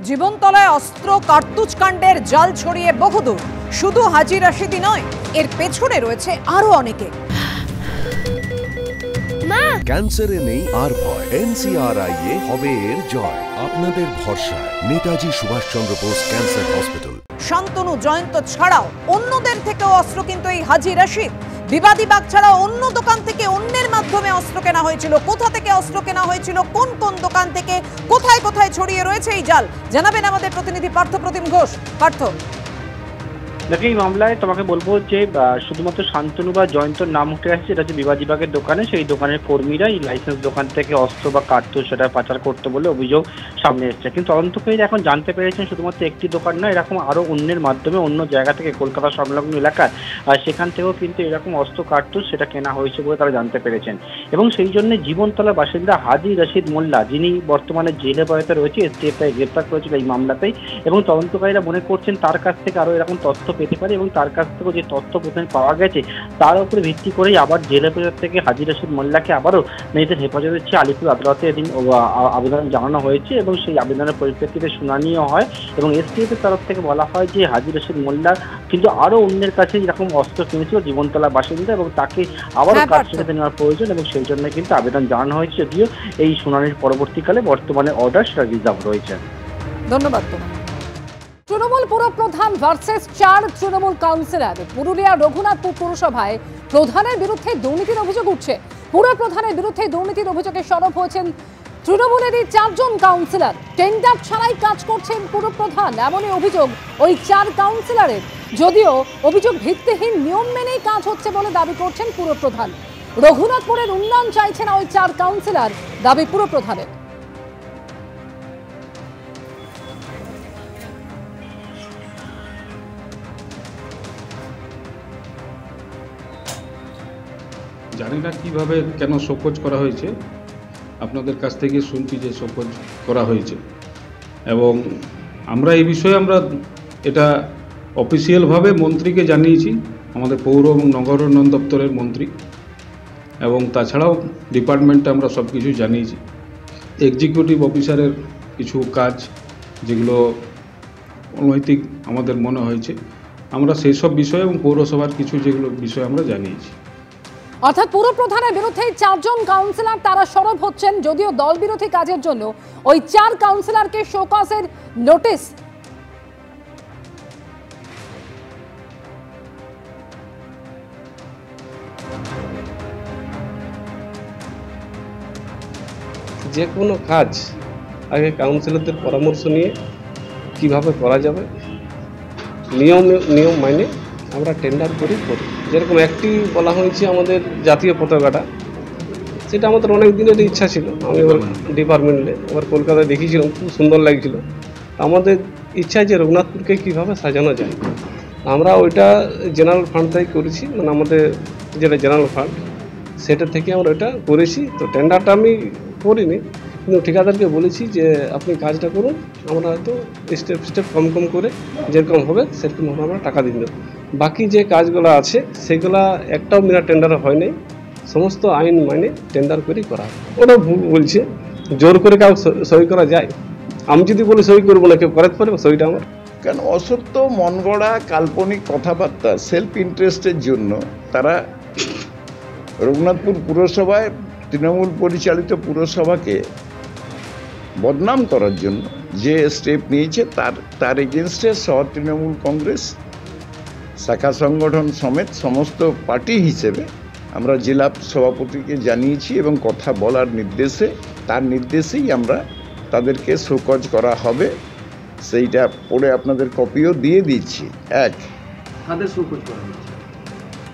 জীবনতলায় অস্ত্র কার্তুজ কাণ্ডের জাল ছড়িয়ে বহুদূর। শুধু হাজী রাশিদই নয়, এর পেছনে রয়েছে আরো অনেকে। ক্যান্সারে নেই আর ভয়, NCRI হবে এর জয়। আপনাদের ভরসা নেতাজি সুভাষচন্দ্র বোস ক্যান্সার হসপিটাল। শান্তনু জয়ন্ত ছাড়াও অন্যদের থেকেও অস্ত্র কিন্তু এই হাজী রাশিদ। বিবাদী বাগ ছাড়াও অন্য দোকান থেকে অন্যের মাধ্যমে অস্ত্র কেনা হয়েছিল। কোথা থেকে অস্ত্র কেনা হয়েছিল, কোন কোন দোকান থেকে, কোথায় কোথায় ছড়িয়ে রয়েছে এই জাল, জানাবেন আমাদের প্রতিনিধি পার্থ প্রতিম ঘোষ। পার্থ, দেখো, এই মামলায় তোমাকে বলবো যে শুধুমাত্র শান্তনু বা জয়ন্তর নাম উঠে আসছে। এটা হচ্ছে বিবাদী বাগের দোকানে, সেই দোকানের কর্মীরা এই লাইসেন্স দোকান থেকে অস্ত্র বা কার্তুজ সেটা পাচার করতে বলে অভিযোগ সামনে এসছে। কিন্তু তদন্তকারীরা এখন জানতে পেরেছেন শুধুমাত্র একটি দোকান না, এরকম আরও অন্যের মাধ্যমে অন্য জায়গা থেকে, কলকাতা সংলগ্ন এলাকার সেখান থেকেও কিন্তু এরকম অস্ত্র কার্তুজ সেটা কেনা হয়েছে বলে তারা জানতে পেরেছেন। এবং সেই জন্য জীবনতলার বাসিন্দা হাজী রাশিদ মোল্লা, যিনি বর্তমানে জেলে বয়াতে রয়েছে, STF তাই গ্রেপ্তার করেছিল এই মামলাতেই। এবং তদন্তকারীরা মনে করছেন তার কাছ থেকে আরও এরকম তথ্য পেতে পারে, এবং তার কাছ থেকে যে তথ্য প্রথমে পাওয়া গেছে তার উপরে ভিত্তি করেই আবার জেলে হেফাজত থেকে হাজী রাশিদ মোল্লাকে আবারও নিজেদের হেফাজতের চেয়ে আলিপুর আদালতে এদিন আবেদন জানানো হয়েছে, এবং সেই আবেদনের পরিপ্রেক্ষিতে শুনানিও হয়। এবং STF এর তরফ থেকে বলা হয় যে হাজী রাশিদ মোল্লা কিন্তু আরও অন্যের কাছে এরকম অস্ত্র কিনেছিল জীবনতলা বাসিন্দা, এবং তাকে আবারও কাজ ছেড়ে নেওয়ার প্রয়োজন, এবং সেই জন্য কিন্তু আবেদন জানানো হয়েছে। যদিও এই শুনানির পরবর্তীকালে বর্তমানে অর্ডার সেটা রিজার্ভ রয়েছে। ধন্যবাদ। তৃণমূল পুরপ্রধান ভার্সেস 4 তৃণমূল কাউন্সিলর। পুরুলিয়া রঘুনাথপুর পুরসভায় প্রধানের বিরুদ্ধে দুর্নীতির অভিযোগ উঠছে। পুরপ্রধানের বিরুদ্ধে দুর্নীতির অভিযোগে সরব হয়েছেন তৃণমূলেরই 4 জন কাউন্সিলর। টেন্ডার ছাড়াই কাজ করছেন পুরপ্রধান, এমনই অভিযোগ ওই 4 কাউন্সিলরের। যদিও অভিযোগ ভিত্তিহীন, নিয়ম মেনেই কাজ হচ্ছে বলে দাবি করছেন পুরপ্রধান। রঘুনাথপুরের উন্নয়ন চাইছেন ওই 4 কাউন্সিলর, দাবি পুরপ্রধানের। জানি না কিভাবে কেন শোকজ করা হয়েছে, আপনাদের কাছ থেকে শুনছি যে শোকজ করা হয়েছে। এবং আমরা এই বিষয়ে এটা অফিসিয়ালভাবে মন্ত্রীকে জানিয়েছি, আমাদের পৌর এবং নগর উন্নয়ন দপ্তরের মন্ত্রী, এবং তাছাড়াও ডিপার্টমেন্টে আমরা সব কিছু জানিয়েছি। এক্সিকিউটিভ অফিসারের কিছু কাজ যেগুলো অনৈতিক আমাদের মনে হয়েছে, আমরা সেই সব বিষয়ে এবং পৌরসভার কিছু যেগুলো বিষয় আমরা জানিয়েছি। অর্থাৎ পুরপ্রধানের বিরুদ্ধে 4 জন কাউন্সিলর তারা সরব হচ্ছেন, যদিও দল বিরোধী কাজের জন্য ওই 4 কাউন্সিলরকে শোকজের নোটিশ। যে কোনো কাজ আগে কাউন্সিলরদের পরামর্শ নিয়ে কিভাবে করা যাবে, নিয়ম মাইনে আমরা টেন্ডার করি। যেরকম একটি বলা হয়েছে আমাদের জাতীয় পতাকাটা, সেটা আমাদের অনেক দিনের ইচ্ছা ছিল। আমি এবার ডিপার্টমেন্টে কলকাতায় দেখিয়েছিলাম, খুব সুন্দর লাগছিল। আমাদের ইচ্ছা যে রঘুনাথপুরকে কীভাবে সাজানো যায়, আমরা ওইটা জেনারেল ফান্ড থেকে করেছি, মানে আমাদের যেটা জেনারেল ফান্ড সেটা থেকে আমরা ওটা করেছি। তো টেন্ডারটা আমি করিনি, কিন্তু ঠিকাদারকে বলেছি যে আপনি কাজটা করুন, আমরা হয়তো স্টেপ কম করে যেরকম হবে সেরকমভাবে আমরা টাকা দিয়ে দেব। বাকি যে কাজগুলো আছে সেগুলা একটাও বিনা টেন্ডারে হয় নাই, সমস্ত আইন মানে টেন্ডার করেই করা হয়। ওটা ভুল বলছে, জোর করে কাউ সই করা যায়? আমি যদি বলি সই করবো না, কেউ করাতে পারবে সইটা আমার? কারণ অসত্য, মন গড়া, কাল্পনিক কথাবার্তা, সেলফ ইন্টারেস্টের জন্য তারা রঘুনাথপুর পুরসভায়, তৃণমূল পরিচালিত পুরসভাকে বদনাম করার জন্য যে স্টেপ নিয়েছে তার এগেনস্টে শহর তৃণমূল কংগ্রেস শাখা সংগঠন সমেত সমস্ত পার্টি হিসেবে আমরা জেলা সভাপতিকে জানিয়েছি, এবং কথা বলার তার নির্দেশেই আমরা তাদেরকে শোকজ করা হবে। সেইটা পড়ে আপনাদের কপিও দিয়ে দিচ্ছি।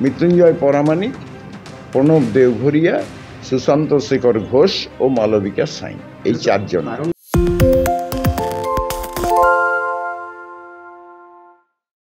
মৃত্যুঞ্জয় পরামানিক, প্রণব দেওঘরিয়া, সুশান্ত শেখর ঘোষ ও মালবিকা সাইন, এই 4 জন।